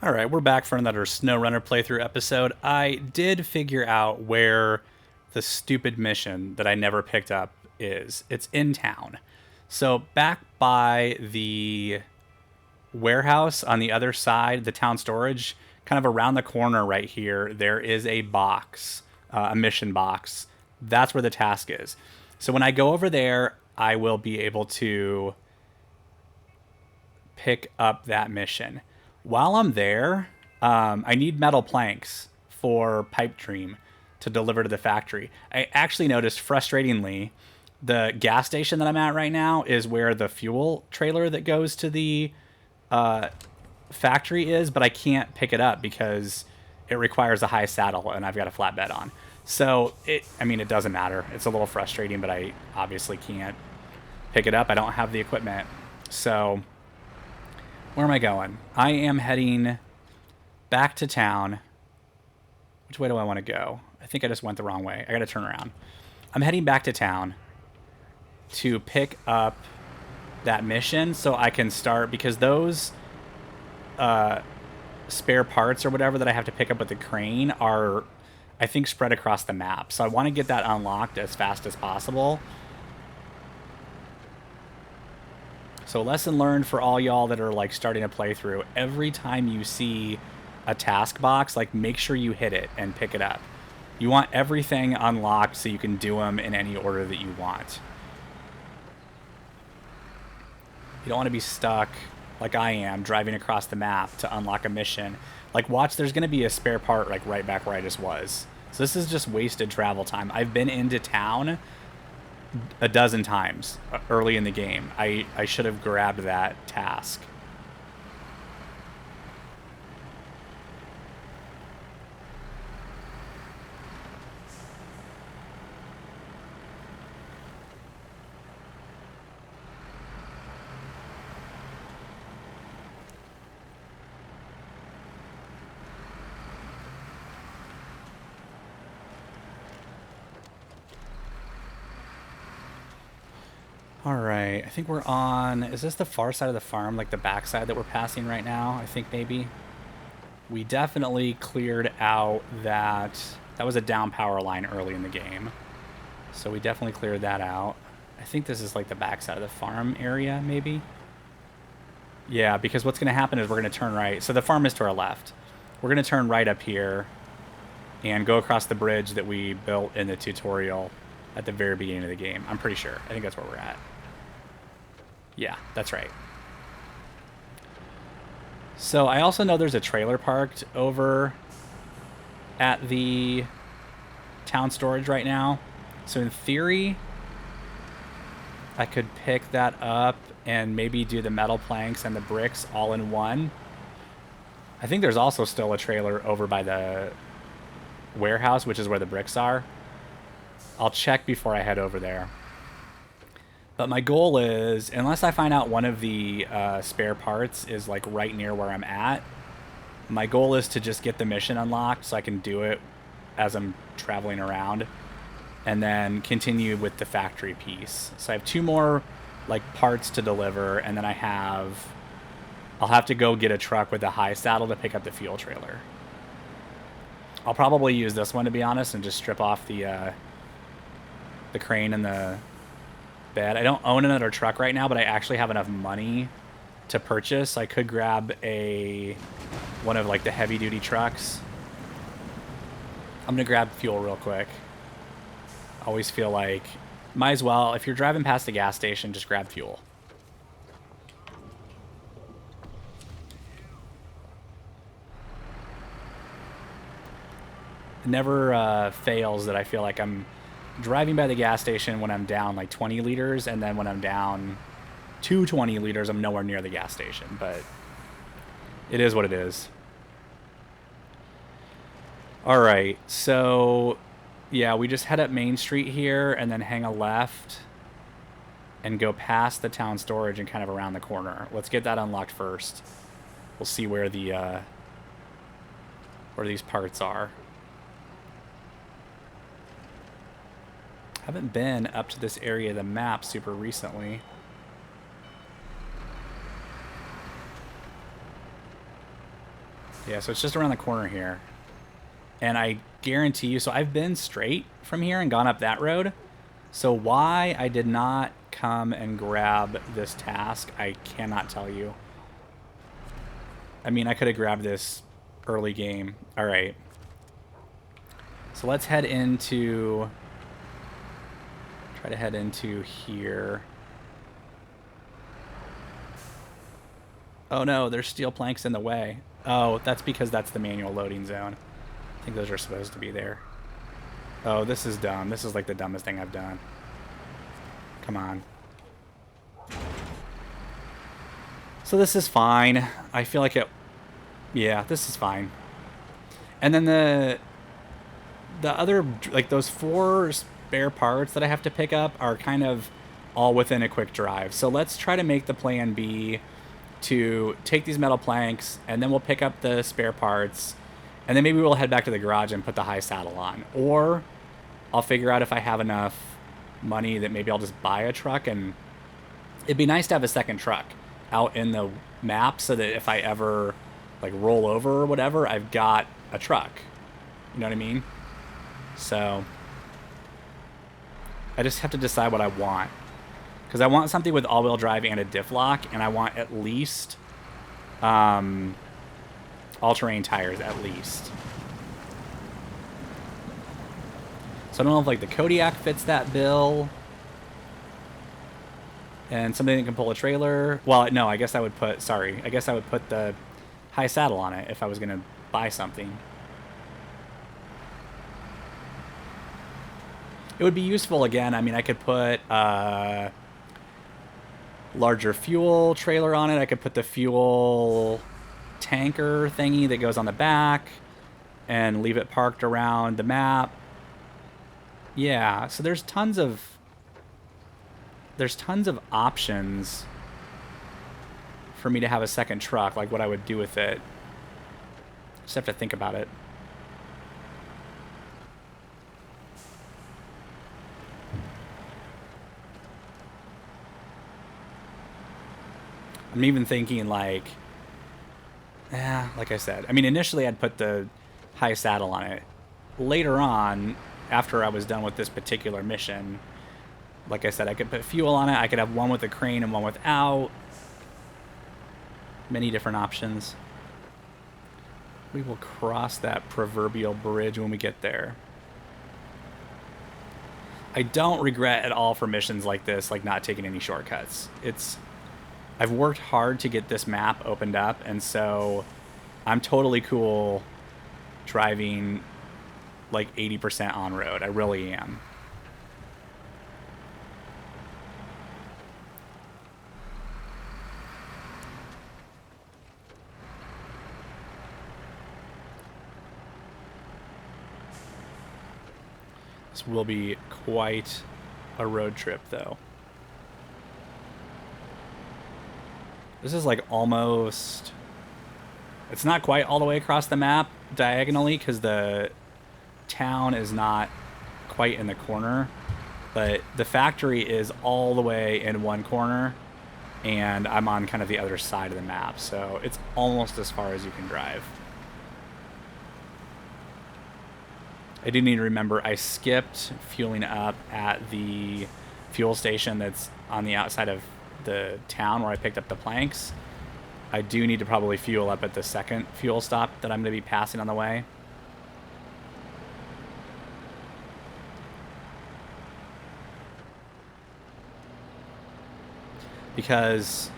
All right, we're back for another SnowRunner playthrough episode. I did figure out where the stupid mission that I never picked up is. It's in town. So back by the warehouse on the other side, the town storage, kind of around the corner right here, there is a box, a mission box. That's where the task is. So when I go over there, I will be able to pick up that mission. While I'm there, I need metal planks for Pipe Dream to deliver to the factory. I actually noticed, frustratingly, the gas station that I'm at right now is where the fuel trailer that goes to the factory is, but I can't pick it up because it requires a high saddle and I've got a flatbed on. So it doesn't matter. It's a little frustrating, but I obviously can't pick it up. I don't have the equipment. So where am I going? I am heading back to town. Which way do I want to go? I think I just went the wrong way. I got to turn around. I'm heading back to town to pick up that mission so I can start, because those spare parts or whatever that I have to pick up with the crane are, I think, spread across the map. So I want to get that unlocked as fast as possible. So lesson learned for all y'all that are like starting a playthrough: every time you see a task box, like, make sure you hit it and pick it up. You want everything unlocked so you can do them in any order that you want. You don't want to be stuck like I am driving across the map to unlock a mission. Like, watch, there's going to be a spare part like right back where I just was. So this is just wasted travel time. I've been into town a dozen times early in the game. I should have grabbed that task. Alright, I think we're on... Is this the far side of the farm? Like the back side that we're passing right now? I think maybe. We definitely cleared out that... That was a down power line early in the game. So we definitely cleared that out. I think this is like the back side of the farm area, maybe? Yeah, because what's going to happen is we're going to turn right. So the farm is to our left. We're going to turn right up here and go across the bridge that we built in the tutorial at the very beginning of the game. I'm pretty sure. I think that's where we're at. Yeah, that's right. So I also know there's a trailer parked over at the town storage right now. So in theory, I could pick that up and maybe do the metal planks and the bricks all in one. I think there's also still a trailer over by the warehouse, which is where the bricks are. I'll check before I head over there. But my goal is, unless I find out one of the spare parts is like right near where I'm at, my goal is to just get the mission unlocked so I can do it as I'm traveling around, and then continue with the factory piece. So I have 2 more like parts to deliver, and then I'll have to go get a truck with a high saddle to pick up the fuel trailer. I'll probably use this one, to be honest, and just strip off the crane and the bed. I don't own another truck right now, but I actually have enough money to purchase. I could grab one of like the heavy duty trucks. I'm gonna grab fuel real quick. I always feel like might as well, if you're driving past the gas station, just grab fuel. It never fails that I feel like I'm driving by the gas station when I'm down like 20 liters, and then when I'm down to 20 liters, I'm nowhere near the gas station. But it is what it is. Alright, so yeah, we just head up Main Street here and then hang a left and go past the town storage and kind of around the corner. Let's get that unlocked first. We'll see where where these parts are. Haven't been up to this area of the map super recently. Yeah, so it's just around the corner here. And I guarantee you, so I've been straight from here and gone up that road. So why I did not come and grab this task, I cannot tell you. I mean, I could have grabbed this early game. All right. So let's head into... Try to head into here. Oh no, there's steel planks in the way. Oh, that's because that's the manual loading zone. I think those are supposed to be there. Oh, this is dumb. This is like the dumbest thing I've done. Come on. So this is fine. I feel like it... Yeah, this is fine. And then the other, like those 4 spare parts that I have to pick up are kind of all within a quick drive. So let's try to make the plan B to take these metal planks, and then we'll pick up the spare parts, and then maybe we'll head back to the garage and put the high saddle on. Or I'll figure out if I have enough money that maybe I'll just buy a truck, and it'd be nice to have a second truck out in the map so that if I ever like roll over or whatever, I've got a truck. You know what I mean? So I just have to decide what I want. Because I want something with all-wheel drive and a diff lock, and I want at least all-terrain tires, at least. So I don't know if like the Kodiak fits that bill. And something that can pull a trailer. Well, no, I guess I would put, sorry, I guess I would put the high saddle on it if I was going to buy something. It would be useful, again, I mean, I could put larger fuel trailer on it. I could put the fuel tanker thingy that goes on the back and leave it parked around the map. Yeah, so there's tons of options for me to have a second truck, like what I would do with it. Just have to think about it. I'm even thinking like I said, I mean, initially I'd put the high saddle on it. Later on, after I was done with this particular mission, like I said, I could put fuel on it. I could have one with a crane and one without. Many different options. We will cross that proverbial bridge when we get there. I don't regret at all for missions like this, like not taking any shortcuts. I've worked hard to get this map opened up, and so I'm totally cool driving like 80% on road. I really am. This will be quite a road trip, though. This is like almost... It's not quite all the way across the map diagonally because the town is not quite in the corner. But the factory is all the way in one corner, and I'm on kind of the other side of the map. So it's almost as far as you can drive. I do need to remember I skipped fueling up at the fuel station that's on the outside of the town where I picked up the planks. I do need to probably fuel up at the second fuel stop that I'm going to be passing on the way. Because,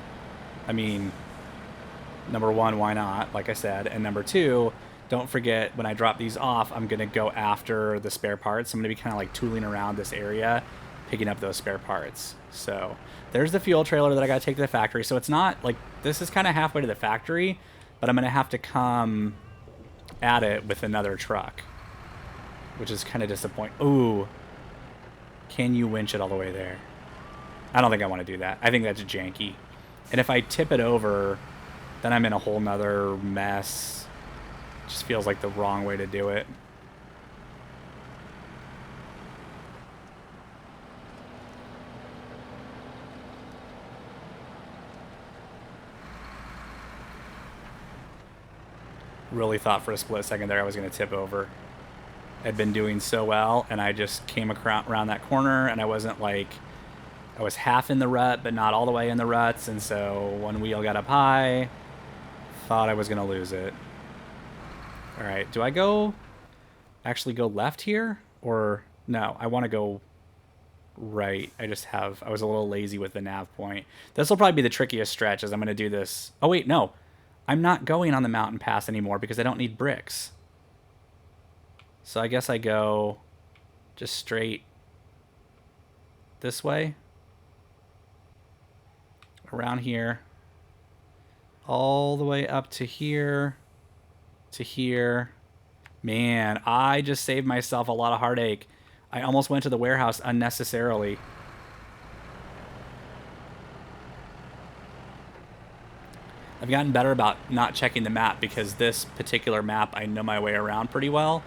I mean, number one, why not, like I said, and number two, don't forget when I drop these off, I'm going to go after the spare parts. I'm going to be kind of like tooling around this area, picking up those spare parts. So there's the fuel trailer that I got to take to the factory. So it's not like, this is kind of halfway to the factory, but I'm going to have to come at it with another truck, which is kind of disappointing. Ooh, can you winch it all the way there? I don't think I want to do that. I think that's janky. And if I tip it over, then I'm in a whole nother mess. Just feels like the wrong way to do it. Really thought for a split second there I was going to tip over. I'd been doing so well, and I just came around that corner, and I wasn't like... I was half in the rut, but not all the way in the ruts, and so one wheel got up high. Thought I was going to lose it. Alright, do I go... actually go left here? Or... no, I want to go right. I was a little lazy with the nav point. This will probably be the trickiest stretch, as I'm going to do this... oh, wait, no. I'm not going on the mountain pass anymore because I don't need bricks. So I guess I go just straight this way. Around here. All the way up to here. To here. Man, I just saved myself a lot of heartache. I almost went to the warehouse unnecessarily. I've gotten better about not checking the map because this particular map, I know my way around pretty well.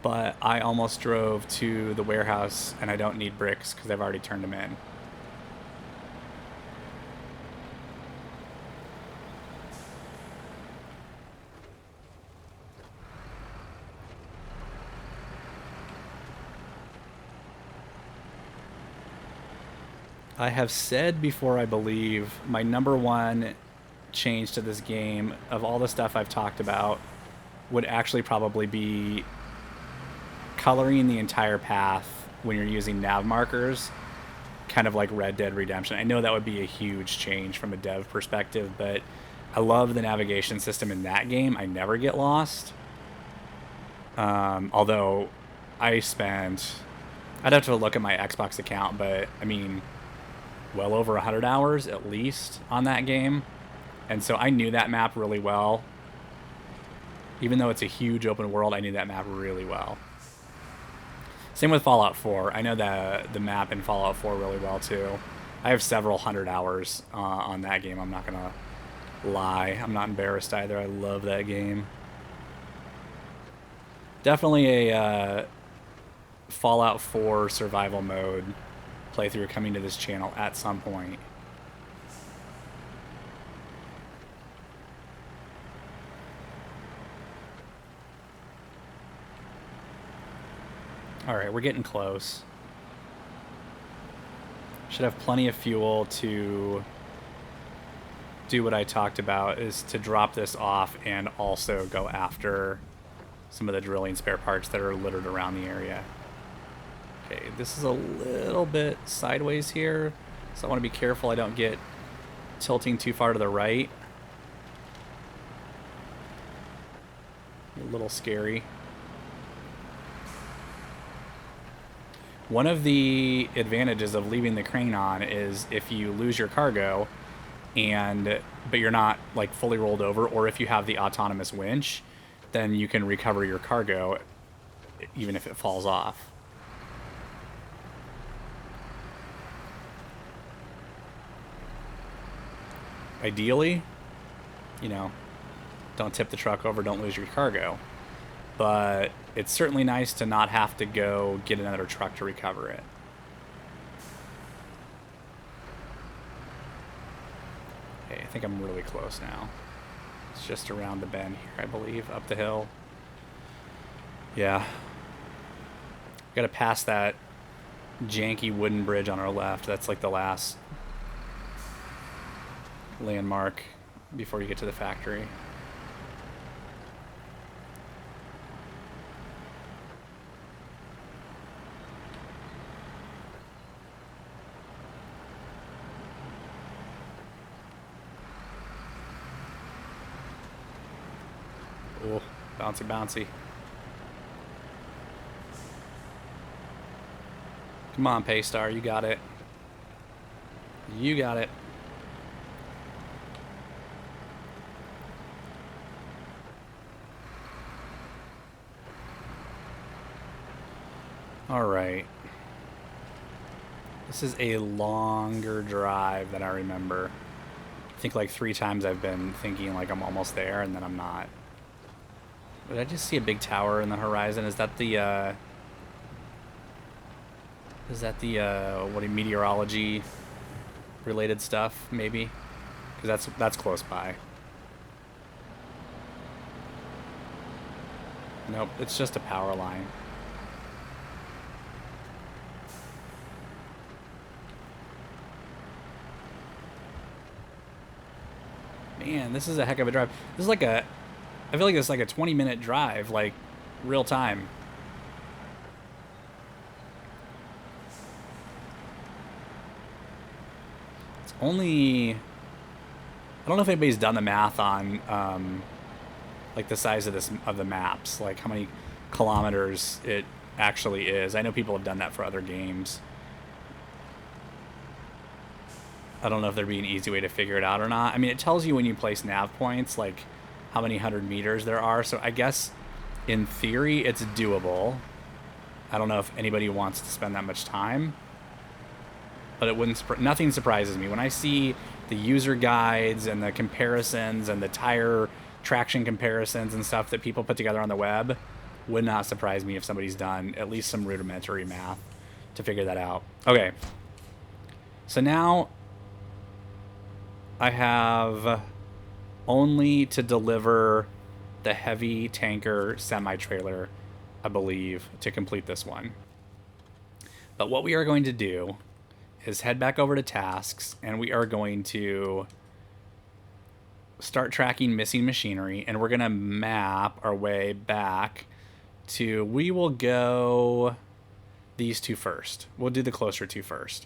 But I almost drove to the warehouse and I don't need bricks because I've already turned them in. I have said before, I believe, my number one change to this game, of all the stuff I've talked about, would actually probably be coloring the entire path when you're using nav markers, kind of like Red Dead Redemption. I know that would be a huge change from a dev perspective, but I love the navigation system in that game. I never get lost. Although I'd have to look at my Xbox account, but I mean... well over 100 hours at least on that game, and so I knew that map really well. Even though it's a huge open world, I knew that map really well. Same with Fallout 4. I know the map in Fallout 4 really well too. I have several 100 hours on that game. I'm not gonna lie. I'm not embarrassed either. I love that game. Definitely a Fallout 4 survival mode playthrough coming to this channel at some point. Alright, we're getting close. Should have plenty of fuel to do what I talked about, is to drop this off and also go after some of the drilling spare parts that are littered around the area. Okay, this is a little bit sideways here, so I want to be careful I don't get tilting too far to the right. A little scary. One of the advantages of leaving the crane on is if you lose your cargo, but you're not like fully rolled over, or if you have the autonomous winch, then you can recover your cargo even if it falls off. Ideally, you know, don't tip the truck over, don't lose your cargo. But it's certainly nice to not have to go get another truck to recover it. Okay, I think I'm really close now. It's just around the bend here, I believe, up the hill. Yeah. Gotta pass that janky wooden bridge on our left. That's like the last landmark before you get to the factory. Oh, bouncy, bouncy. Come on, Paystar, you got it. You got it. Alright. This is a longer drive than I remember. I think like 3 times I've been thinking like I'm almost there, and then I'm not. Did I just see a big tower in the horizon? Is that the, what, meteorology related stuff, maybe? Because that's close by. Nope, it's just a power line. Man, this is a heck of a drive. This is like a... I feel like it's like a 20-minute drive, like, real time. It's only... I don't know if anybody's done the math on, like, the size of the maps. Like, how many kilometers it actually is. I know people have done that for other games. I don't know if there'd be an easy way to figure it out or not. I mean, it tells you when you place nav points, like, how many 100 meters there are. So I guess, in theory, it's doable. I don't know if anybody wants to spend that much time. But it wouldn't... Nothing surprises me. When I see the user guides and the comparisons and the tire traction comparisons and stuff that people put together on the web, would not surprise me if somebody's done at least some rudimentary math to figure that out. Okay. So now... I have only to deliver the heavy tanker semi-trailer, I believe, to complete this one. But what we are going to do is head back over to tasks, and we are going to start tracking missing machinery, and we're going to map our way back to... We will go these two first. We'll do the closer two first.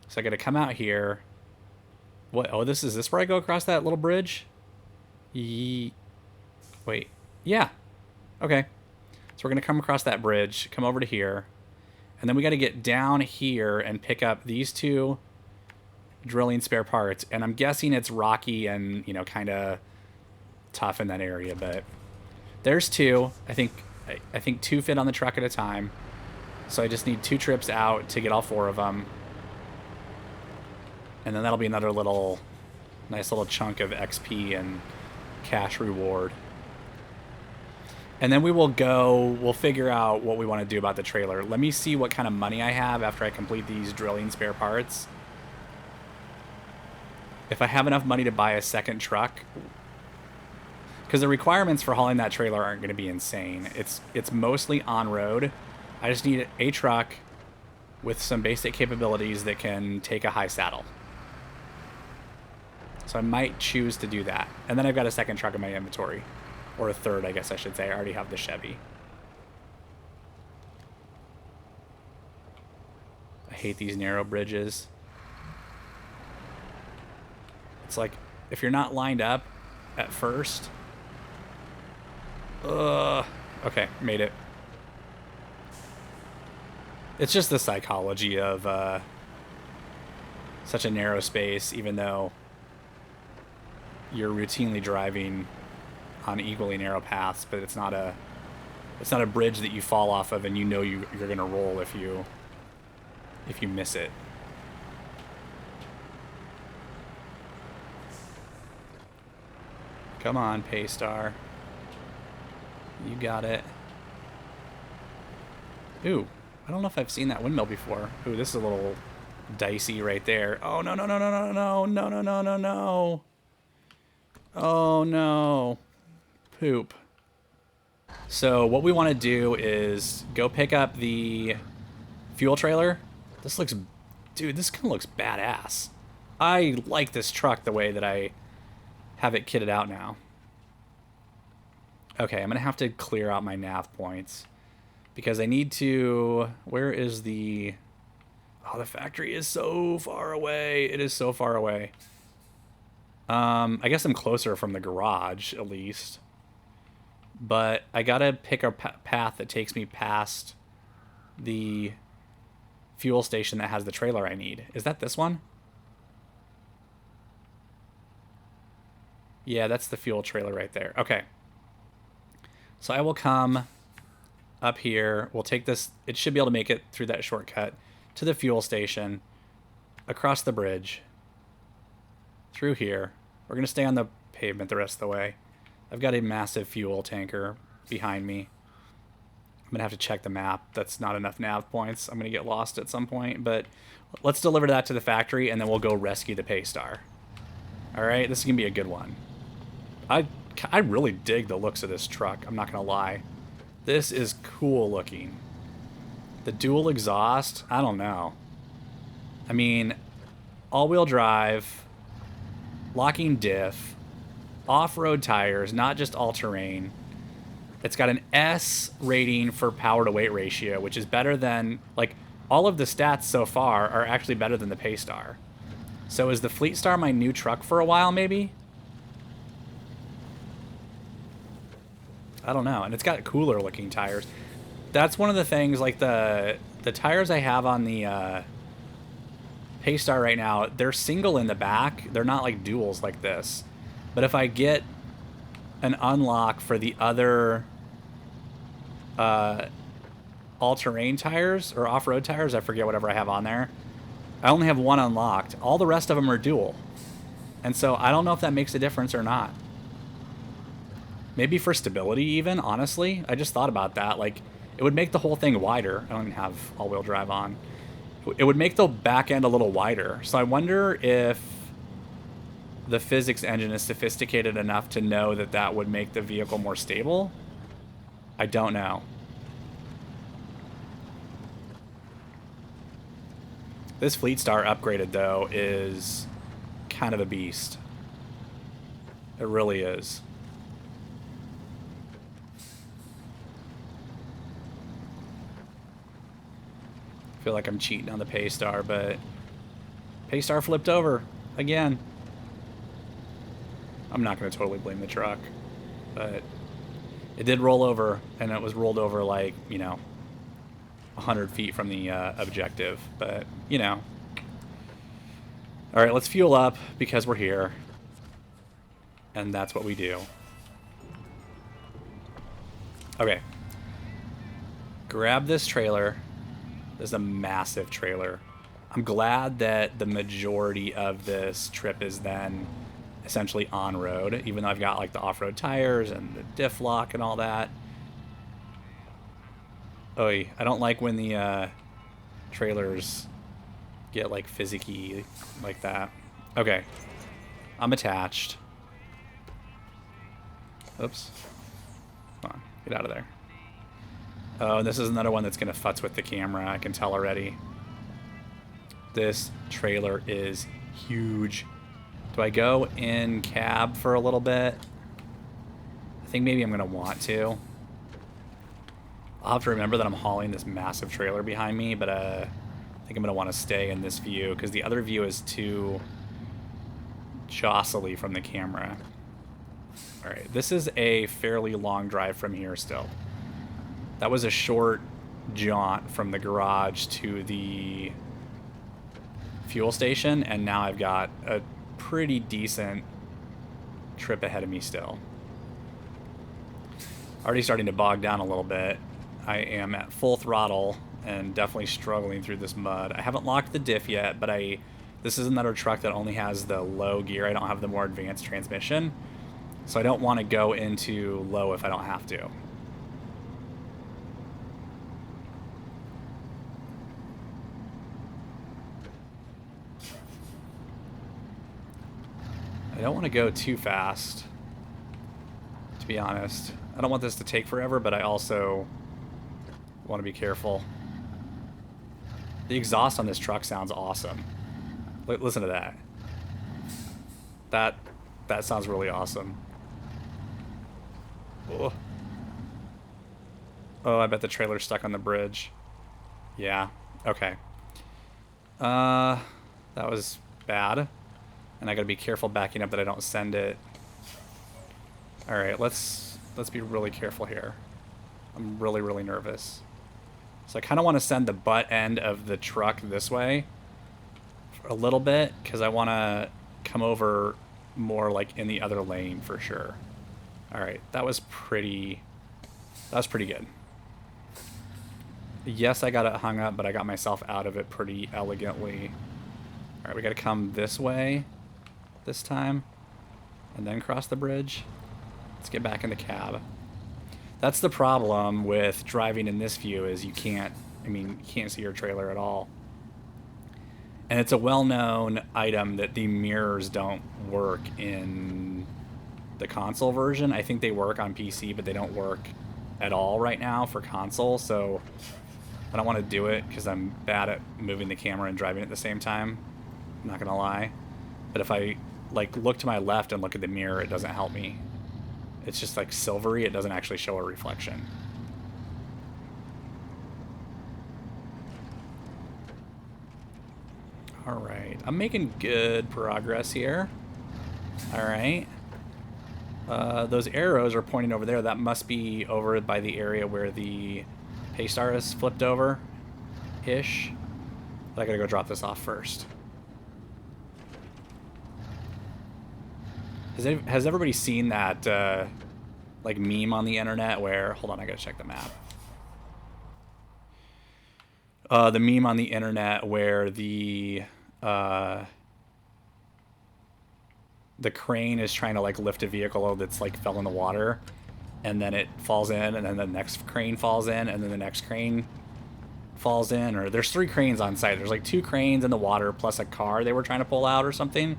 So I got to come out here... What? Oh, is this where I go across that little bridge? Wait. Yeah. Okay. So we're going to come across that bridge, come over to here, and then we got to get down here and pick up these two drilling spare parts. And I'm guessing it's rocky and, you know, kind of tough in that area, but there's two. I think two fit on the truck at a time. So I just need 2 trips out to get all 4 of them. And then that'll be another nice little chunk of XP and cash reward. And then we'll figure out what we want to do about the trailer. Let me see what kind of money I have after I complete these drilling spare parts. If I have enough money to buy a second truck, because the requirements for hauling that trailer aren't going to be insane. It's mostly on-road. I just need a truck with some basic capabilities that can take a high saddle. So I might choose to do that. And then I've got a second truck in my inventory. Or a third, I guess I should say. I already have the Chevy. I hate these narrow bridges. It's like, if you're not lined up at first... Okay, made it. It's just the psychology of such a narrow space, even though you're routinely driving on equally narrow paths, but it's not a bridge that you fall off of and you know you're gonna roll if you miss it. Come on, Paystar. You got it. Ooh, I don't know if I've seen that windmill before. Ooh, this is a little dicey right there. Oh, no, no, no, no, no, no, no, no, no, no, no. Oh, no. Poop. So what we want to do is go pick up the fuel trailer. This looks... Dude, this kind of looks badass. I like this truck the way that I have it kitted out now. Okay, I'm going to have to clear out my nav points. Because I need to... Where is the... Oh, the factory is so far away. It is so far away. I guess I'm closer from the garage, at least. But I gotta pick a path that takes me past the fuel station that has the trailer I need. Is that this one? Yeah, that's the fuel trailer right there. Okay. So I will come up here. We'll take this. It should be able to make it through that shortcut to the fuel station, across the bridge, through here. We're going to stay on the pavement the rest of the way. I've got a massive fuel tanker behind me. I'm going to have to check the map. That's not enough nav points. I'm going to get lost at some point, but let's deliver that to the factory, and then we'll go rescue the Paystar. All right, this is going to be a good one. I really dig the looks of this truck. I'm not going to lie. This is cool looking. The dual exhaust, I don't know. I mean, all-wheel drive, locking diff, off-road tires, not just all-terrain. It's got an S rating for power to weight ratio, which is better than, like, all of the stats so far are actually better than the Paystar. So is the Fleet Star my new truck for a while, maybe? I don't know. And it's got cooler looking tires. That's one of the things, like the tires I have on the Paystar right now, they're single in the back. They're not like duals like this. But if I get an unlock for the other all-terrain tires or off-road tires, I forget whatever I have on there, I only have one unlocked. All the rest of them are dual. And so I don't know if that makes a difference or not. Maybe for stability even, honestly. I just thought about that. Like, it would make the whole thing wider. I don't even have all-wheel drive on. It would make the back end a little wider. So I wonder if the physics engine is sophisticated enough to know that that would make the vehicle more stable. I don't know. This Fleet Star upgraded, though, is kind of a beast. It really is. I feel like I'm cheating on the Paystar, but Paystar flipped over again. I'm not going to totally blame the truck, but it did roll over, and it was rolled over like, you know, 100 feet from the objective, but, you know. All right, let's fuel up because we're here, and that's what we do. Okay. Grab this trailer. This is a massive trailer. I'm glad that the majority of this trip is then essentially on-road, even though I've got like the off-road tires and the diff lock and all that. Oy, I don't like when the trailers get like fizzicky like that. Okay, I'm attached. Oops. Come on, get out of there. Oh, this is another one that's gonna futz with the camera, I can tell already. This trailer is huge. Do I go in cab for a little bit? I think maybe I'm gonna want to. I'll have to remember that I'm hauling this massive trailer behind me, but I think I'm gonna want to stay in this view because the other view is too jostly from the camera. All right, this is a fairly long drive from here still. That was a short jaunt from the garage to the fuel station, and now I've got a pretty decent trip ahead of me still. Already starting to bog down a little bit. I am at full throttle and definitely struggling through this mud. I haven't locked the diff yet, but this is another truck that only has the low gear. I don't have the more advanced transmission, so I don't want to go into low if I don't have to. I don't want to go too fast, to be honest. I don't want this to take forever, but I also want to be careful. The exhaust on this truck sounds awesome. Listen to that. That sounds really awesome. Oh. Oh, I bet the trailer's stuck on the bridge. Yeah. Okay. That was bad. And I gotta be careful backing up that I don't send it. Alright, let's be really careful here. I'm really, really nervous. So I kind of want to send the butt end of the truck this way for a little bit, because I want to come over more like in the other lane for sure. Alright, that was pretty good. Yes, I got it hung up, but I got myself out of it pretty elegantly. Alright, we gotta come this way this time, and then cross the bridge. Let's get back in the cab. That's the problem with driving in this view, is you can't see your trailer at all. And it's a well-known item that the mirrors don't work in the console version. I think they work on PC, but they don't work at all right now for console, so I don't want to do it because I'm bad at moving the camera and driving at the same time. I'm not gonna lie. But if I like look to my left and look at the mirror, it doesn't help me. It's just like silvery, it doesn't actually show a reflection. Alright, I'm making good progress here. Alright. Those arrows are pointing over there. That must be over by the area where the Paystar is flipped over-ish. But I gotta go drop this off first. Has everybody seen that like meme on the internet where... Hold on, I gotta check the map. The meme on the internet where the crane is trying to like lift a vehicle that's like fell in the water, and then it falls in, and then the next crane falls in, and then the next crane falls in. Or there's 3 cranes on site. There's like 2 cranes in the water plus a car they were trying to pull out or something,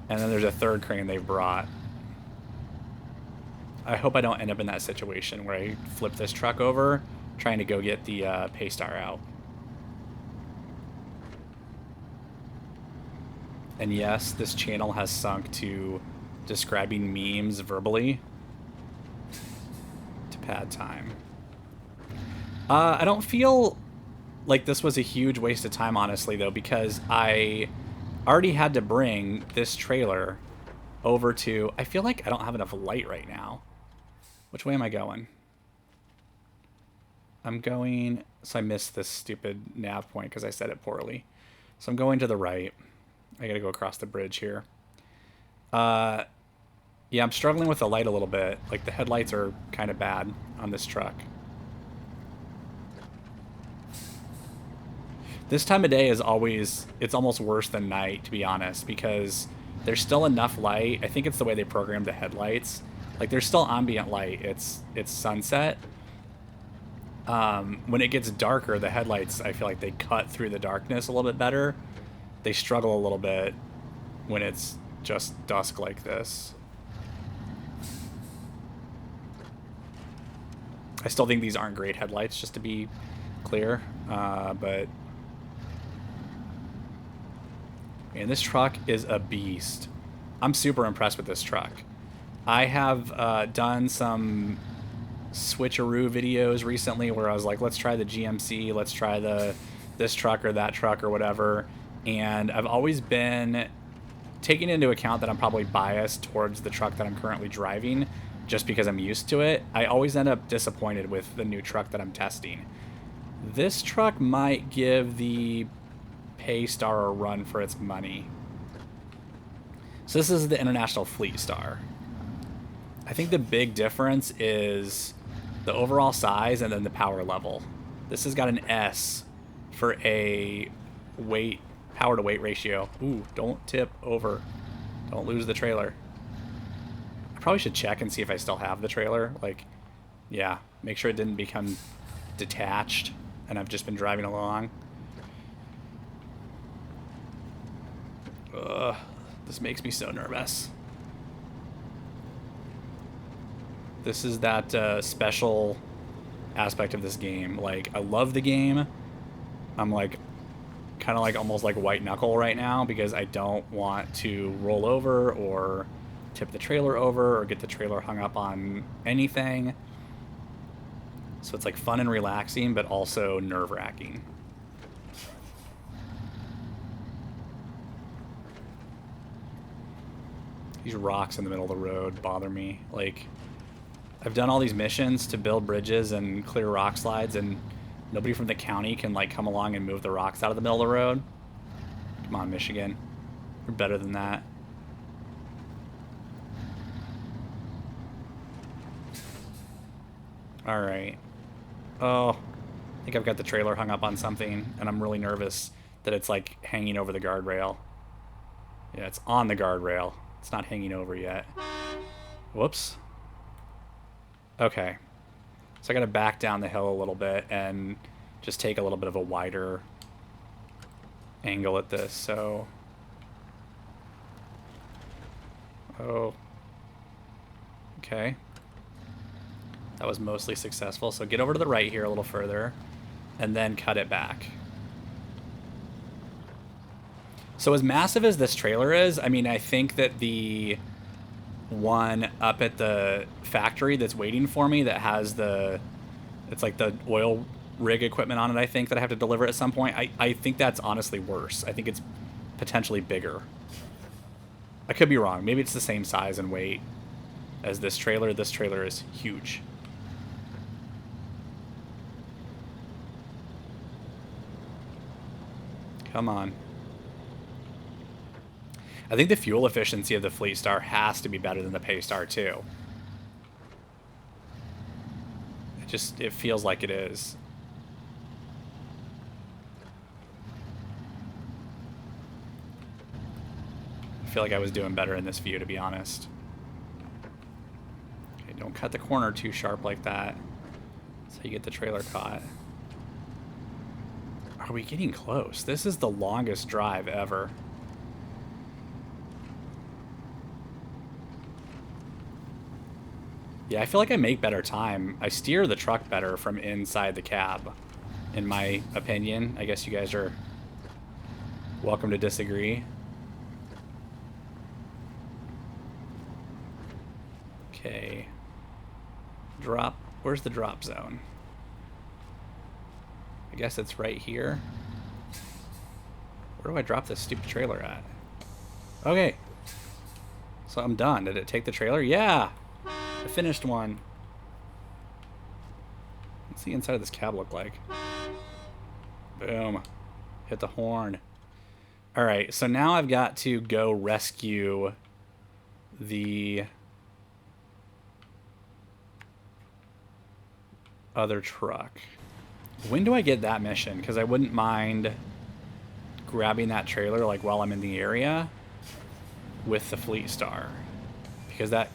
and then there's a 3rd crane they've brought. I hope I don't end up in that situation where I flip this truck over trying to go get the Paystar out. And yes, this channel has sunk to describing memes verbally to pad time. I don't feel like this was a huge waste of time, honestly, though, because I already had to bring this trailer over to... I feel like I don't have enough light right now. Which way am I going? I'm going... So I missed this stupid nav point because I said it poorly. So I'm going to the right. I gotta go across the bridge here. Yeah, I'm struggling with the light a little bit. Like, the headlights are kind of bad on this truck. This time of day is always... It's almost worse than night, to be honest, because there's still enough light. I think it's the way they programmed the headlights. Like, there's still ambient light. It's sunset. When it gets darker, the headlights, I feel like they cut through the darkness a little bit better. They struggle a little bit when it's just dusk like this. I still think these aren't great headlights, just to be clear, but... Man, this truck is a beast. I'm super impressed with this truck. I have done some switcheroo videos recently where I was like, let's try the GMC, let's try this truck or that truck or whatever. And I've always been taking into account that I'm probably biased towards the truck that I'm currently driving just because I'm used to it. I always end up disappointed with the new truck that I'm testing. This truck might give the Paystar a run for its money. So this is the International Fleet Star. I think the big difference is the overall size and then the power level. This has got an S for a power to weight ratio. Ooh, don't tip over. Don't lose the trailer. I probably should check and see if I still have the trailer. Like, yeah, make sure it didn't become detached and I've just been driving along. Ugh, this makes me so nervous. This is that special aspect of this game. Like, I love the game. I'm like kind of like almost like white knuckle right now because I don't want to roll over or tip the trailer over or get the trailer hung up on anything. So it's like fun and relaxing, but also nerve-wracking. These rocks in the middle of the road bother me. Like, I've done all these missions to build bridges and clear rock slides, and nobody from the county can like come along and move the rocks out of the middle of the road. Come on, Michigan. You're better than that. Alright. Oh, I think I've got the trailer hung up on something, and I'm really nervous that it's like hanging over the guardrail. Yeah, it's on the guardrail. It's not hanging over yet. Whoops. Okay. So I gotta back down the hill a little bit and just take a little bit of a wider angle at this, so... Oh. Okay. That was mostly successful. So get over to the right here a little further, and then cut it back. So as massive as this trailer is, I mean, I think that the one up at the factory that's waiting for me that has it's like the oil rig equipment on it, I think, that I have to deliver at some point, I think that's honestly worse. I think it's potentially bigger. I could be wrong. Maybe it's the same size and weight as this trailer. This trailer is huge. Come on. I think the fuel efficiency of the Fleet Star has to be better than the Paystar too. It feels like it is. I feel like I was doing better in this view, to be honest. Okay, don't cut the corner too sharp like that. That's how you get the trailer caught. Are we getting close? This is the longest drive ever. Yeah, I feel like I make better time. I steer the truck better from inside the cab, in my opinion. I guess you guys are welcome to disagree. Okay. Drop. Where's the drop zone? I guess it's right here. Where do I drop this stupid trailer at? Okay. So I'm done. Did it take the trailer? Yeah! I finished one. What's the inside of this cab look like? Boom. Hit the horn. Alright, so now I've got to go rescue the other truck. When do I get that mission? Because I wouldn't mind grabbing that trailer like while I'm in the area with the Fleet Star. Because that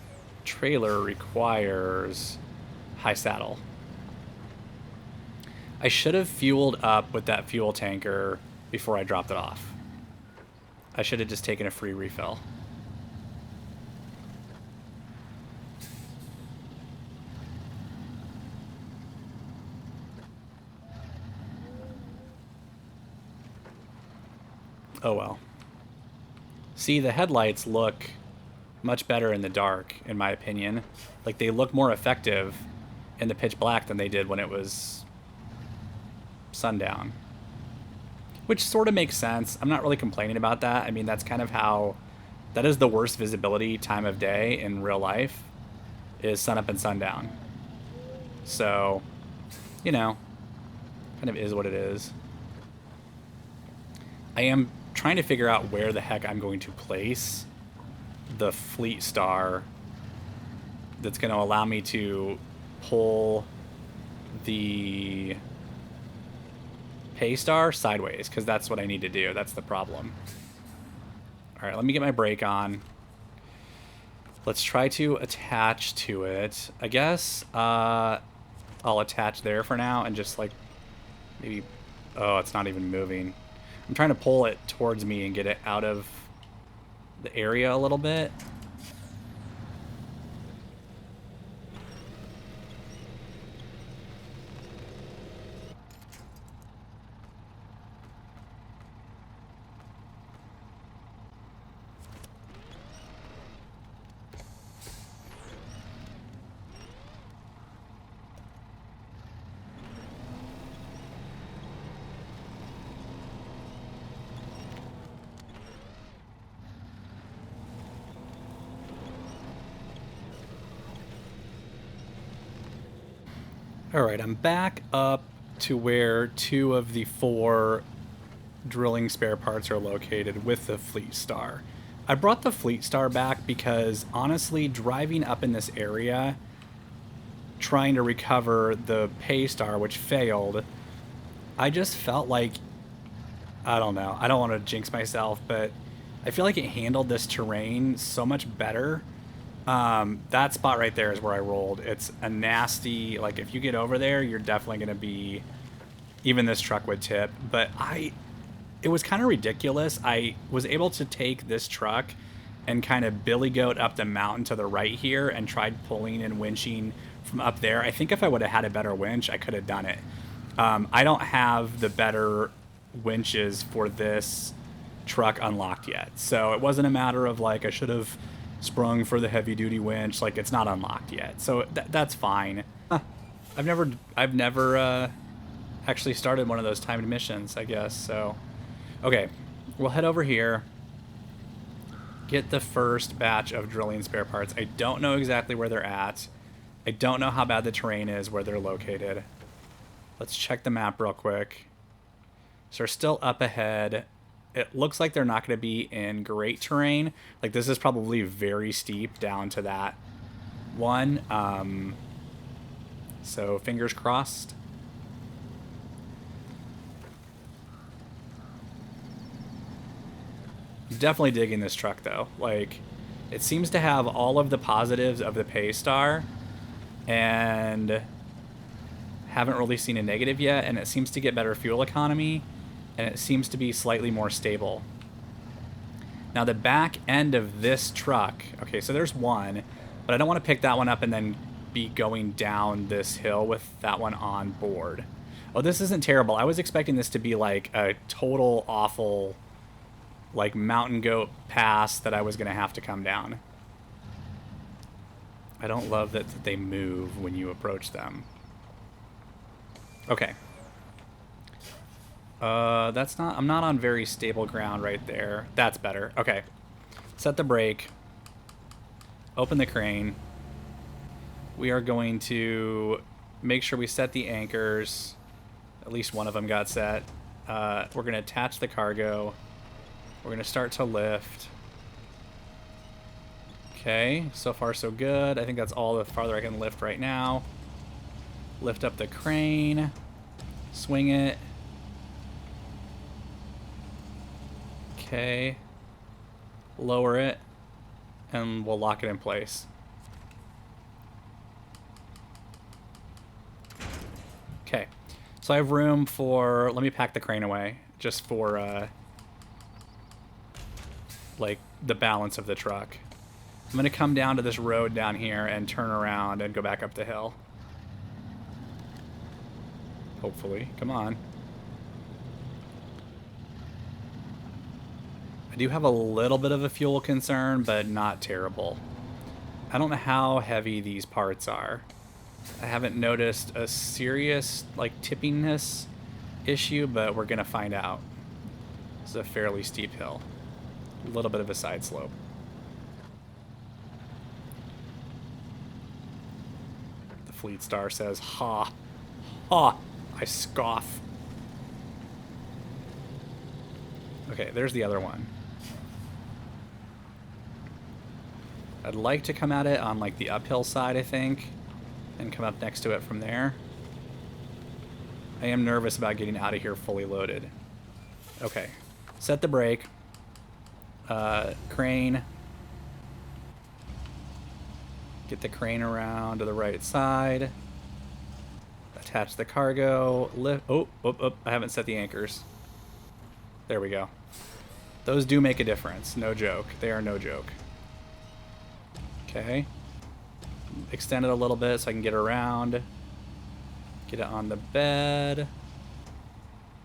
trailer requires high saddle. I should have fueled up with that fuel tanker before I dropped it off. I should have just taken a free refill. Oh well. See, the headlights look much better in the dark, in my opinion. Like, they look more effective in the pitch black than they did when it was sundown. Which sort of makes sense. I'm not really complaining about that. I mean, that's kind of how... That is the worst visibility time of day in real life, is sunup and sundown. So, you know, kind of is what it is. I am trying to figure out where the heck I'm going to place the Fleet Star that's going to allow me to pull the Paystar sideways, because that's what I need to do. That's the problem. All right, let me get my brake on. Let's try to attach to it. I guess I'll attach there for now and just like maybe... Oh, it's not even moving. I'm trying to pull it towards me and get it out of the area a little bit. Alright, I'm back up to where 2 of the 4 drilling spare parts are located with the Fleet Star. I brought the Fleet Star back because, honestly, driving up in this area, trying to recover the Paystar, which failed, I just felt like, I don't know, I don't want to jinx myself, but I feel like it handled this terrain so much better. That spot right there is where I rolled. It's a nasty, like, if you get over there, you're definitely going to be, even this truck would tip. But it was kind of ridiculous. I was able to take this truck and kind of billy goat up the mountain to the right here and tried pulling and winching from up there. I think if I would have had a better winch, I could have done it. I don't have the better winches for this truck unlocked yet. So it wasn't a matter of like I should have sprung for the heavy duty winch. Like it's not unlocked yet. So that's fine. Huh. I've never actually started one of those timed missions, I guess. So, okay, we'll head over here. Get the first batch of drilling spare parts. I don't know exactly where they're at. I don't know how bad the terrain is where they're located. Let's check the map real quick. So they're still up ahead. It looks like they're not going to be in great terrain. Like this is probably very steep down to that one. So fingers crossed. Definitely digging this truck though. Like it seems to have all of the positives of the Paystar and haven't really seen a negative yet, and it seems to get better fuel economy, and it seems to be slightly more stable. Now the back end of this truck, okay, so there's one, but I don't want to pick that one up and then be going down this hill with that one on board. Oh, this isn't terrible. I was expecting this to be like a total awful like mountain goat pass that I was going to have to come down. I don't love that they move when you approach them. Okay. That's not... I'm not on very stable ground right there. That's better. Okay. Set the brake. Open the crane. We are going to make sure we set the anchors. At least one of them got set. We're going to attach the cargo. We're going to start to lift. Okay, so far so good. I think that's all the farther I can lift right now. Lift up the crane. Swing it. Okay. Lower it. And we'll lock it in place. Okay. So I have room for... Let me pack the crane away. Just for... like the balance of the truck. I'm going to come down to this road down here and turn around and go back up the hill. Hopefully. Come on. I do have a little bit of a fuel concern, but not terrible. I don't know how heavy these parts are. I haven't noticed a serious like tippingness issue, but we're going to find out. It's a fairly steep hill. A little bit of a side slope. The Fleet Star says, ha, ha, I scoff. Okay, there's the other one. I'd like to come at it on like the uphill side, I think, and come up next to it from there. I am nervous about getting out of here fully loaded. Okay, set the brake. Crane. Get the crane around to the right side. Attach the cargo. Lift. Oh, I haven't set the anchors. There we go. Those do make a difference. No joke. They are no joke. Okay. Extend it a little bit so I can get around. Get it on the bed.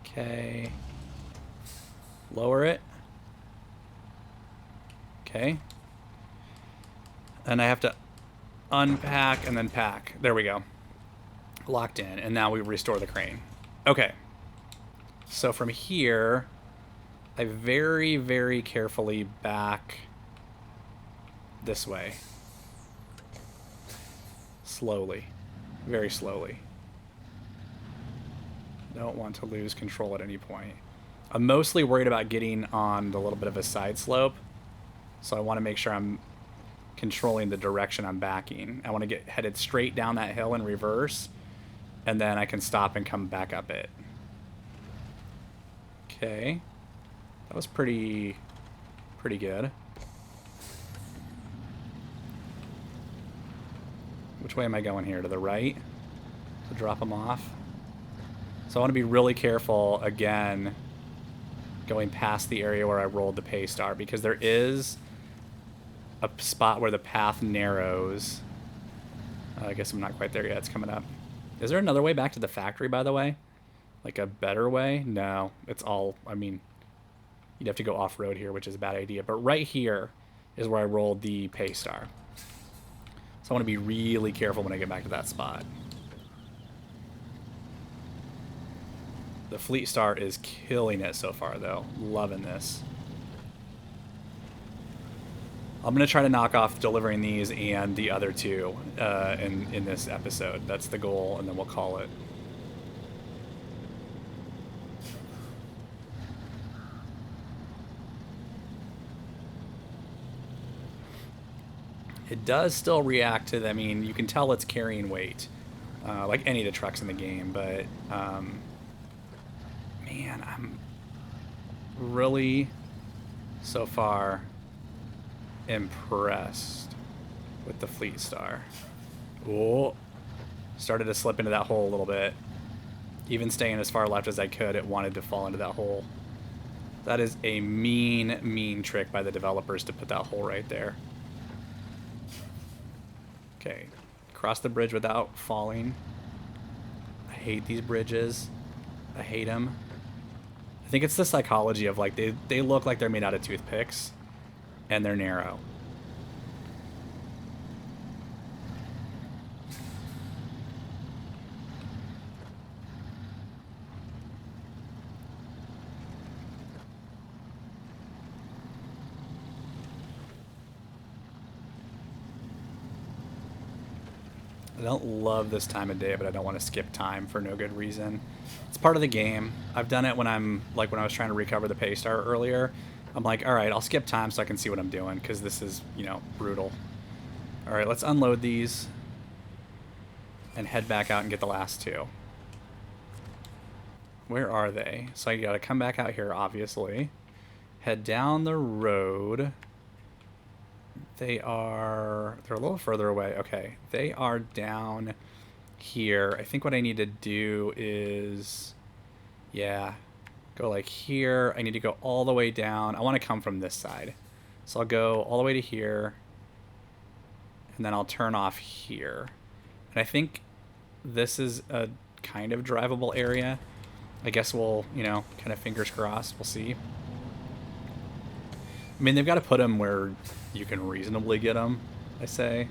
Okay. Lower it. Okay. And I have to unpack and then pack. There we go. Locked in. And now we restore the crane. Okay. So from here, I very, very carefully back this way. Slowly. Very slowly. Don't want to lose control at any point. I'm mostly worried about getting on a little bit of a side slope. So I want to make sure I'm controlling the direction I'm backing. I want to get headed straight down that hill in reverse, and then I can stop and come back up it. Okay. That was pretty good. Which way am I going here? To the right? To drop them off? So I want to be really careful, again, going past the area where I rolled the Paystar, because there is a spot where the path narrows. I guess I'm not quite there yet. It's coming up. Is there another way back to the factory, by the way? Like a better way? No. It's all... I mean, you'd have to go off-road here, which is a bad idea. But right here is where I rolled the pay star. So I want to be really careful when I get back to that spot. The Fleet Star is killing it so far, though. Loving this. I'm going to try to knock off delivering these and the other two in this episode. That's the goal, and then we'll call it. It does still react to, I mean, you can tell it's carrying weight, like any of the trucks in the game, but, man, I'm really, so far, impressed with the Fleet Star. Oh, started to slip into that hole a little bit. Even staying as far left as I could, it wanted to fall into that hole. That is a mean, mean trick by the developers to put that hole right there. Okay, cross the bridge without falling. I hate these bridges. I hate them. I think it's the psychology of, like, they look like they're made out of toothpicks, and they're narrow. I don't love this time of day, but I don't want to skip time for no good reason. It's part of the game. I've done it when I'm, like when I was trying to recover the pay star earlier. I'm like, all right, I'll skip time so I can see what I'm doing, because this is, you know, brutal. All right, let's unload these and head back out and get the last two. Where are they? So I got to come back out here, obviously. Head down the road. They're a little further away. Okay, they are down here. I think what I need to do is, yeah, go like here. I need to go all the way down. I want to come from this side. So I'll go all the way to here, and then I'll turn off here. And I think this is a kind of drivable area. I guess we'll, you know, kind of fingers crossed. We'll see. I mean, they've got to put them where you can reasonably get them, I say.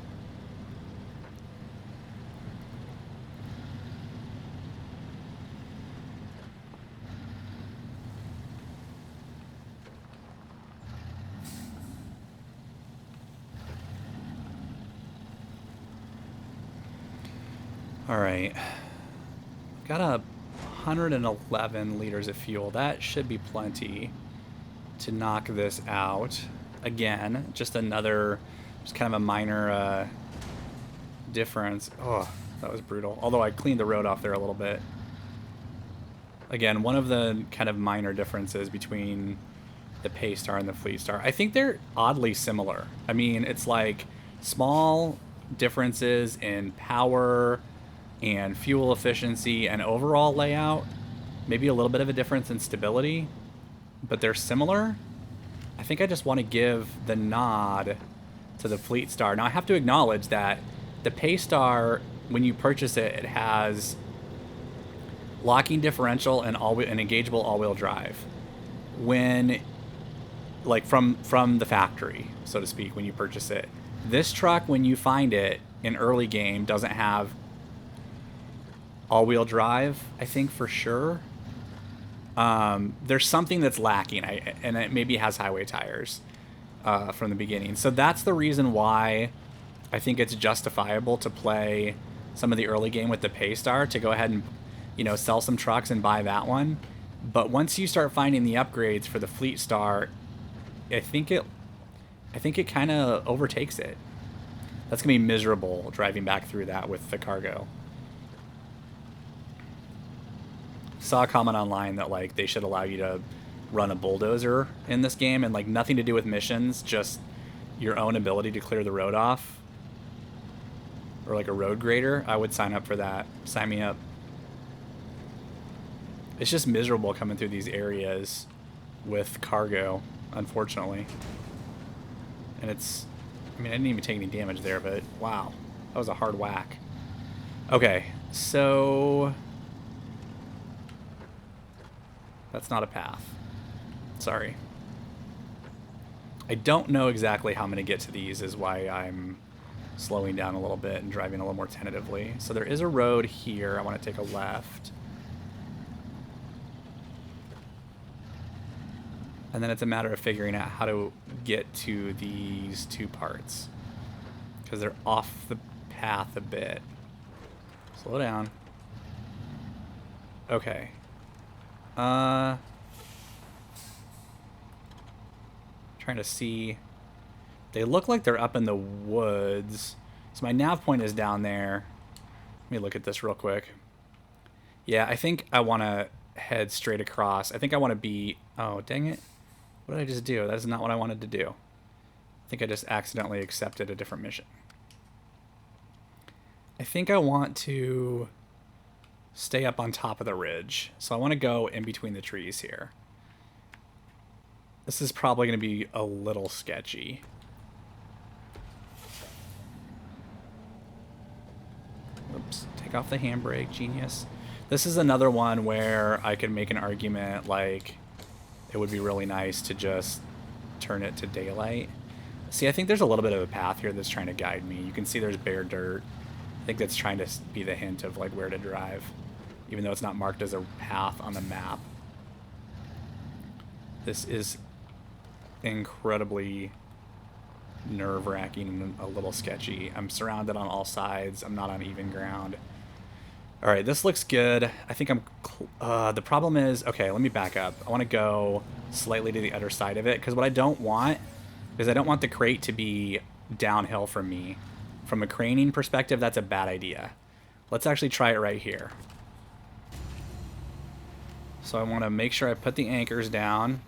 All right. I've got 111 liters of fuel. That should be plenty to knock this out. Again, just kind of a minor difference. Oh, that was brutal. Although I cleaned the road off there a little bit. Again, one of the kind of minor differences between the Pay Star and the Fleet Star. I think they're oddly similar. I mean, it's like small differences in power and fuel efficiency and overall layout. Maybe a little bit of a difference in stability, but they're similar. I think I just want to give the nod to the Fleet Star. Now, I have to acknowledge that the Pay Star, when you purchase it, it has locking differential and engageable all-wheel drive. When, like, from the factory, so to speak, when you purchase it. This truck, when you find it in early game, doesn't have all-wheel drive, I think, for sure. There's something that's lacking, and it maybe has highway tires from the beginning. So that's the reason why I think it's justifiable to play some of the early game with the Pay Star, to go ahead and, you know, sell some trucks and buy that one. But once you start finding the upgrades for the Fleet Star, I think it kind of overtakes it. That's gonna be miserable driving back through that with the cargo. Saw a comment online that, like, they should allow you to run a bulldozer in this game, and, like, nothing to do with missions, just your own ability to clear the road off, or like a road grader. I would sign up for that. Sign me up. It's just miserable coming through these areas with cargo, unfortunately, and it's I mean, I didn't even take any damage there, but wow. That was a hard whack. Okay, so... That's not a path. Sorry. I don't know exactly how I'm going to get to these is why I'm slowing down a little bit and driving a little more tentatively. So there is a road here. I want to take a left. And then it's a matter of figuring out how to get to these two parts. Because they're off the path a bit. Slow down. Okay. Trying to see. They look like they're up in the woods. So my nav point is down there. Let me look at this real quick. Yeah, I think I want to head straight across. I think I want to be... Oh, dang it. What did I just do? That is not what I wanted to do. I think I just accidentally accepted a different mission. I think I want to stay up on top of the ridge. So I want to go in between the trees here. This is probably going to be a little sketchy. Oops, take off the handbrake, genius. This is another one where I could make an argument like it would be really nice to just turn it to daylight. See, I think there's a little bit of a path here that's trying to guide me. You can see there's bare dirt. I think that's trying to be the hint of like where to drive, even though it's not marked as a path on the map. This is incredibly nerve-wracking and a little sketchy. I'm surrounded on all sides. I'm not on even ground. All right, this looks good. I think I'm... the problem is... Okay, let me back up. I want to go slightly to the other side of it, because what I don't want is I don't want the crate to be downhill from me. From a craning perspective, that's a bad idea. Let's actually try it right here. So I want to make sure I put the anchors down.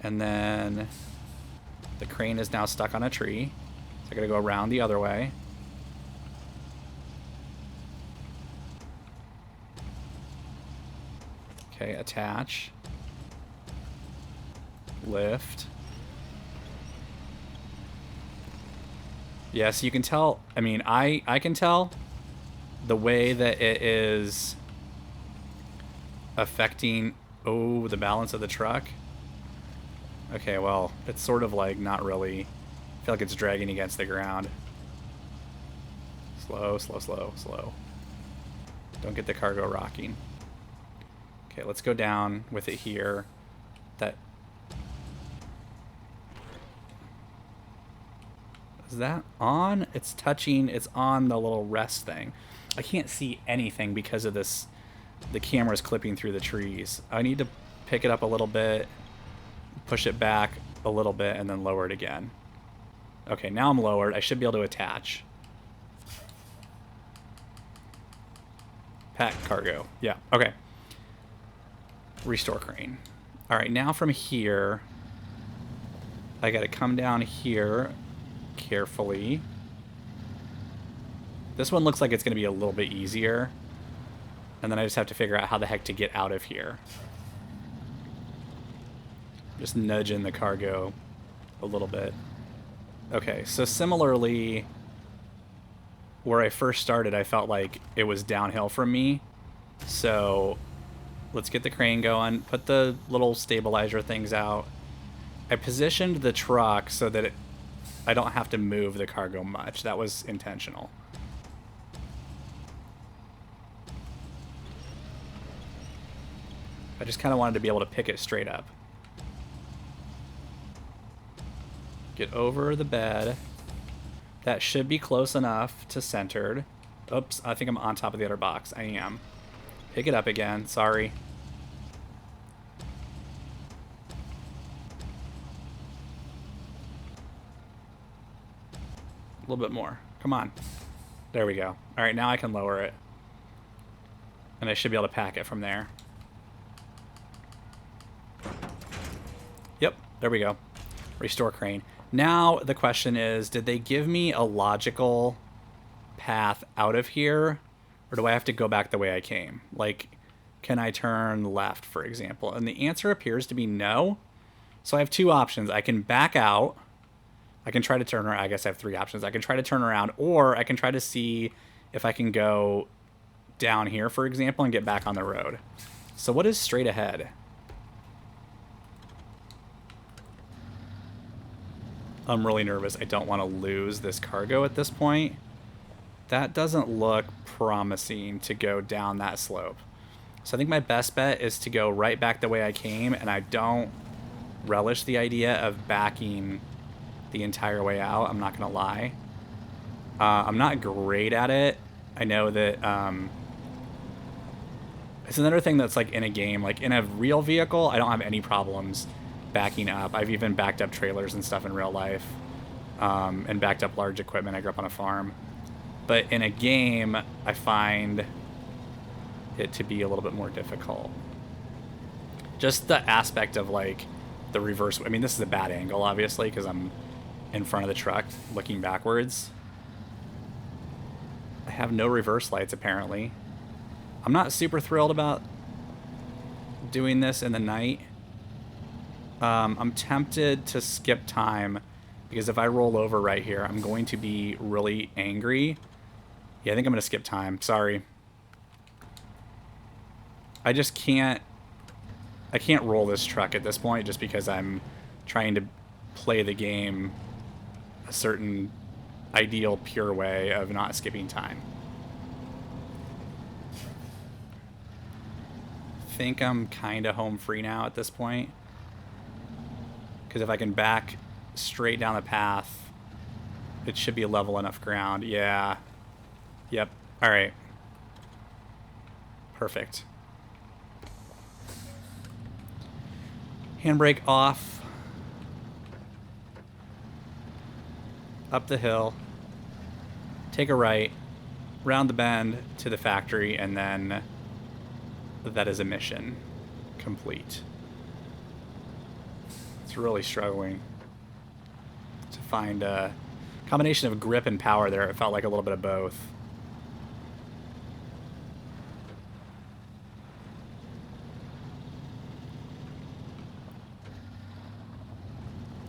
And then the crane is now stuck on a tree. So I gotta go around the other way. Okay, attach. Lift. Yeah, so you can tell, I mean, I can tell the way that it is affecting, oh, the balance of the truck. Okay, well, it's sort of like not really, I feel like it's dragging against the ground. Slow, slow, slow, slow. Don't get the cargo rocking. Okay, let's go down with it here. That... Is that on? It's touching, it's on the little rest thing. I can't see anything because of this, the camera's clipping through the trees. I need to pick it up a little bit, push it back a little bit, and then lower it again. Okay, now I'm lowered. I should be able to attach. Pack cargo. Yeah, okay. Restore crane. All right, now from here, I got to come down here carefully. This one looks like it's going to be a little bit easier. And then I just have to figure out how the heck to get out of here. Just nudging the cargo a little bit. Okay, so similarly, where I first started, I felt like it was downhill from me. So let's get the crane going, put the little stabilizer things out. I positioned the truck so that I don't have to move the cargo much. That was intentional. I just kind of wanted to be able to pick it straight up. Get over the bed. That should be close enough to centered. Oops, I think I'm on top of the other box. I am. Pick it up again. Sorry. A little bit more. Come on. There we go. All right, now I can lower it. And I should be able to pack it from there. Yep, there we go. Restore crane. Now the question is, did they give me a logical path out of here? Or do I have to go back the way I came? Like, can I turn left, for example? And the answer appears to be no. So I have two options. I can back out, I can try to turn around. I guess I have 3 options. I can try to turn around, or I can try to see if I can go down here, for example, and get back on the road. So what is straight ahead? I'm really nervous. I don't want to lose this cargo at this point. That doesn't look promising to go down that slope. So I think my best bet is to go right back the way I came, and I don't relish the idea of backing the entire way out. I'm not going to lie. I'm not great at it. I know that it's another thing that's like in a game, like in a real vehicle, I don't have any problems backing up. I've even backed up trailers and stuff in real life, and backed up large equipment. I grew up on a farm. But in a game, I find it to be a little bit more difficult. Just the aspect of like the reverse. I mean, this is a bad angle, obviously, because I'm in front of the truck looking backwards. I have no reverse lights, apparently. I'm not super thrilled about doing this in the night. I'm tempted to skip time, because if I roll over right here, I'm going to be really angry. Yeah, I think I'm going to skip time. Sorry. I just can't... I can't roll this truck at this point just because I'm trying to play the game a certain ideal, pure way of not skipping time. I think I'm kind of home free now at this point. Because if I can back straight down the path, it should be a level enough ground. Yeah. Yep. All right. Perfect. Handbrake off. Up the hill. Take a right. Round the bend to the factory, and then that is a mission complete. It's really struggling to find a combination of grip and power there. It felt like a little bit of both.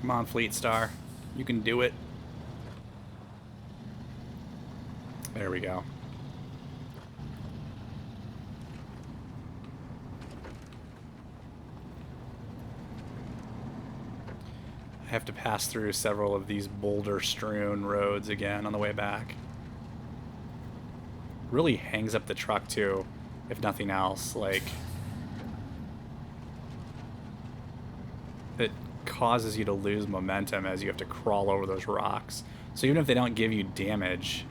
Come on, Fleet Star. You can do it. There we go. I have to pass through several of these boulder-strewn roads again on the way back. Really hangs up the truck, too, if nothing else. Like, it causes you to lose momentum as you have to crawl over those rocks. So even if they don't give you damage,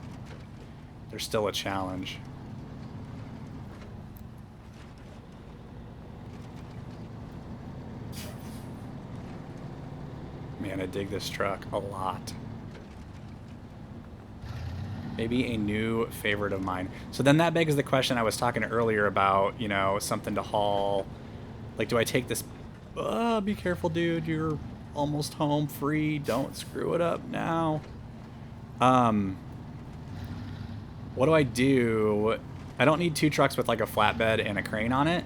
they're still a challenge. Man, I dig this truck a lot. Maybe a new favorite of mine. So then that begs the question I was talking earlier about, you know, something to haul. Like, do I take this... be careful, dude. You're almost home free. Don't screw it up now. What do I do? I don't need 2 trucks with like a flatbed and a crane on it.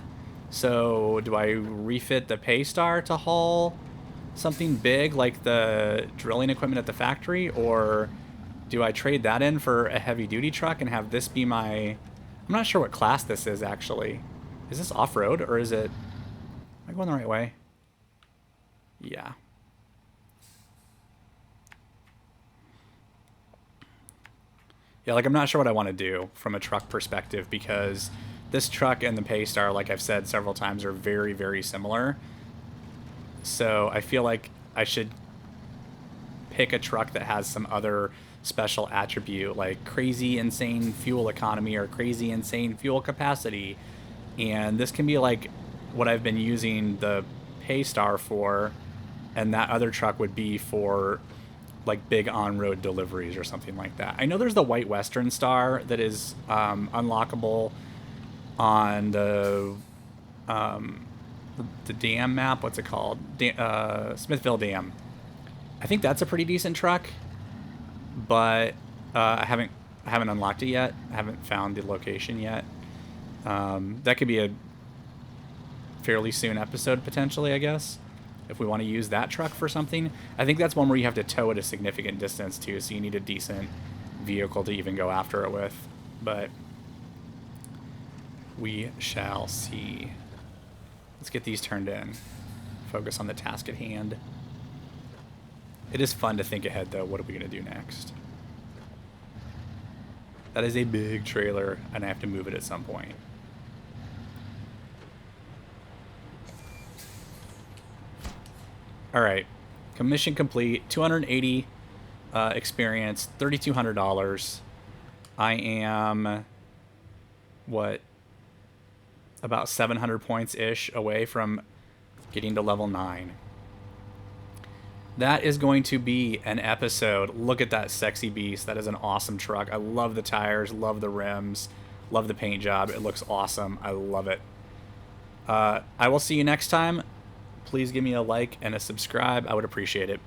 So do I refit the Paystar to haul something big like the drilling equipment at the factory, or do I trade that in for a heavy duty truck and have this be my... I'm not sure what class this is actually. Is this off-road or is it... Am I going the right way? Yeah. Yeah, like I'm not sure what I want to do from a truck perspective, because this truck and the Paystar, like I've said several times, are very, very similar. So I feel like I should pick a truck that has some other special attribute, like crazy insane fuel economy or crazy insane fuel capacity. And this can be like what I've been using the Paystar for, and that other truck would be for like big on-road deliveries or something like that. I know there's the White Western Star that is unlockable on the dam map. What's it called? Smithville Dam. I think that's a pretty decent truck, but I haven't unlocked it yet. I haven't found the location yet. That could be a fairly soon episode potentially, I guess. if we want to use that truck for something. I think that's one where you have to tow it a significant distance too, so you need a decent vehicle to even go after it with. But we shall see. Let's get these turned in. Focus on the task at hand. It is fun to think ahead, though. What are we going to do next? That is a big trailer, and I have to move it at some point. All right. Commission complete. 280 experience. $3,200. I am, what, about 700 points-ish away from getting to level 9. That is going to be an episode. Look at that sexy beast. That is an awesome truck. I love the tires, love the rims, love the paint job. It looks awesome. I love it. I will see you next time. Please give me a like and a subscribe. I would appreciate it.